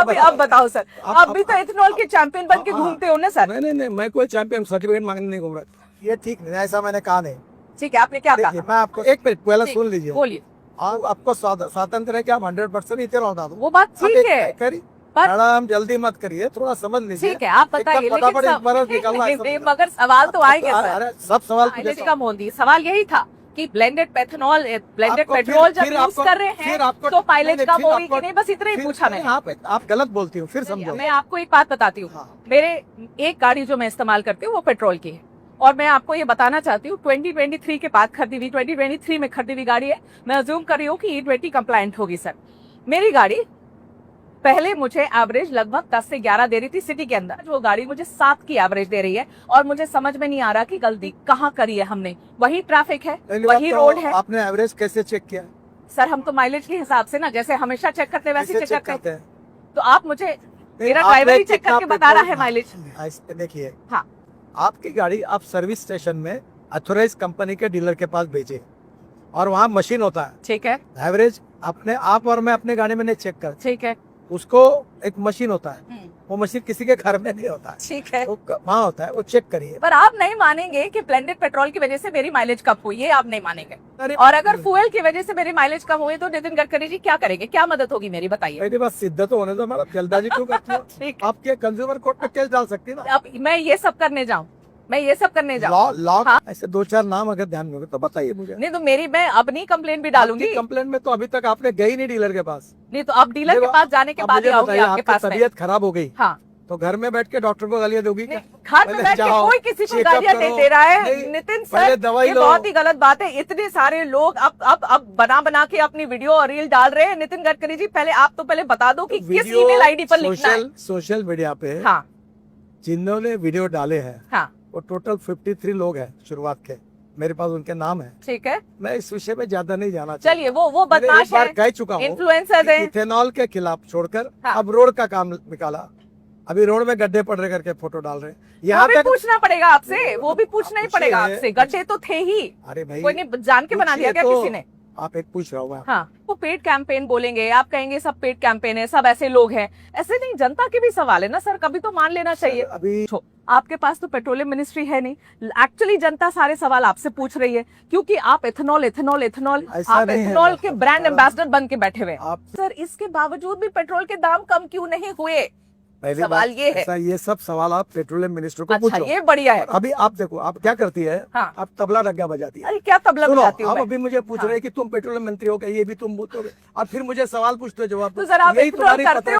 अब बताओ सर, आप भी तो इथेनॉल के चैंपियन बन के घूमते हो ना सर। नहीं, मैं कोई चैंपियन सर्टिफिकेट मांगने नहीं घूम रहा। ये ठीक नहीं, ऐसा मैंने कहा नहीं। ठीक है, आपने क्या कहा? देखिए, मैं आपको एक मिनट पहले सुन लीजिए। बोलिए। आपको स्वातंत्र है कि आप 100% इथेनॉल डाल दो। वो बात ठीक है, मैडम जल्दी मत करिए, थोड़ा समझ लीजिए। ठीक है, आप बताइए। फटाफट एक बरस निकलना है। लेकिन मगर सवाल तो आएंगे सर। अरे सब सवाल माइलेज का मोदी सवाल यही था कि ब्लेंडेड पेथनॉल, ब्लेंडेड पेट्रोल जब यूज कर रहे हैं तो माइलेज कम होगी कि नहीं, बस इतना ही पूछा मैंने। आप गलत बोलती हूँ, फिर समझो। मैं आपको एक बात बताती हूँ, मेरे एक गाड़ी जो मैं इस्तेमाल करती हूँ वो पेट्रोल की है, और मैं आपको ये बताना चाहती हूँ 2023 के बाद खरीदी हुई, 2023 में खरीदी हुई गाड़ी है। मैं अज्यूम कर रही हूँ कि E20 कंप्लायंट होगी सर। मेरी गाड़ी पहले मुझे एवरेज लगभग 10 से 11 दे रही थी सिटी के अंदर, वो गाड़ी मुझे 7 की एवरेज दे रही है, और मुझे समझ में नहीं आ रहा कि गलती कहाँ करी है हमने। वही ट्रैफिक है, वही रोड है। आपने एवरेज कैसे चेक किया? सर हम तो माइलेज के हिसाब से ना, जैसे हमेशा चेक करते हैं वैसे चेक करते हैं। तो आप मुझे, मेरा ड्राइवर ही चेक करके बता रहा है माइलेज। देखिए, हाँ, आपकी गाड़ी आप सर्विस स्टेशन में अथोराइज कंपनी के डीलर के पास भेजे, और वहाँ मशीन होता है। ठीक है, एवरेज अपने आप और मैं अपने गाड़ी में नहीं चेक कर। ठीक है, उसको एक मशीन होता है, वो मशीन किसी के घर में नहीं होता है। ठीक है, वो वहाँ होता है, वो चेक करिए। पर आप नहीं मानेंगे कि ब्लेंडेड पेट्रोल की वजह से मेरी माइलेज कम हुई है, आप नहीं मानेंगे। और अगर फ्यूल की वजह से मेरी माइलेज कम हुई तो नितिन गडकरी जी क्या करेंगे, क्या मदद होगी मेरी, बताइए। मेरी बात सिद्ध तो होने दो, हमारा जल्दबाजी क्यों करती हो? आपके कंज्यूमर कोर्ट में केस डाल सकती है ना। अब मैं ये सब करने जाऊँ, मैं ये सब करने जाऊँ? लॉ हाँ? ऐसे 2-4 नाम अगर ध्यान में हो तो बताइए मुझे। नहीं तो मेरी, मैं अपनी कंप्लेंट भी डालूंगी। कंप्लेंट में तो अभी तक आपने गई नहीं डीलर के पास। नहीं तो अब डीलर के पास जाने के बाद ही आऊंगी आपके पास। तबीयत खराब हो गई, हाँ, तो घर में बैठ के डॉक्टर को गालियां दोगी क्या? घर में बैठ के कोई किसी को गालियां नहीं दे रहा है नितिन सर, ये बहुत ही गलत बात है। इतने सारे लोग अब बना के अपनी वीडियो और रील डाल रहे हैं। नितिन गडकरी जी, पहले आप तो पहले बता दो कि किस ईमेल आईडी पर लिखना है। सोशल मीडिया पे हाँ, जिन्होंने वीडियो डाले हैं, हाँ, वो टोटल 53 लोग हैं शुरुआत के, मेरे पास उनके नाम है। ठीक है, मैं इस विषय में ज्यादा नहीं जाना। चलिए, वो बदमाश है, कह चुका हूँ, इन्फ्लुएंसर है। इथेनॉल के खिलाफ छोड़कर हाँ। अब रोड का काम निकाला। अभी रोड में गड्ढे पड़ रहे करके फोटो डाल रहे हैं। यहाँ भी पूछना पड़ेगा आपसे, वो भी पूछना ही पड़ेगा आपसे। गड्ढे तो थे ही, अरे भाई, कोई नहीं जान के बना दिया क्या किसी ने? आप एक पूछ रहा हूँ। हाँ, वो पेड कैंपेन बोलेंगे, आप कहेंगे सब पेड कैंपेन है, सब ऐसे लोग हैं। ऐसे नहीं, जनता के भी सवाल है ना सर, कभी तो मान लेना चाहिए। अभी आपके पास तो पेट्रोलियम मिनिस्ट्री है नहीं, एक्चुअली जनता सारे सवाल आपसे पूछ रही है, क्योंकि आप इथेनॉल इथेनॉल इथेनॉल आप इथेनॉल के ब्रांड एम्बेसडर बन के बैठे हुए हैं। सर इसके बावजूद भी पेट्रोल के दाम कम क्यों नहीं हुए? सवाल ये है। ये सब सवाल आप पेट्रोलियम मिनिस्टर को पूछो। ये बढ़िया है। अभी आप देखो, आप क्या करती है? हाँ। आप तबला रग्गा बजाती है। अरे क्या तबला बजाती हूँ? आप अभी मुझे पूछ रहे हैं कि तुम पेट्रोलियम मंत्री हो, ये भी तुम बोलते हो, और फिर मुझे सवाल पूछते हो जवाब। तो जरा आप इग्नोर करते हो।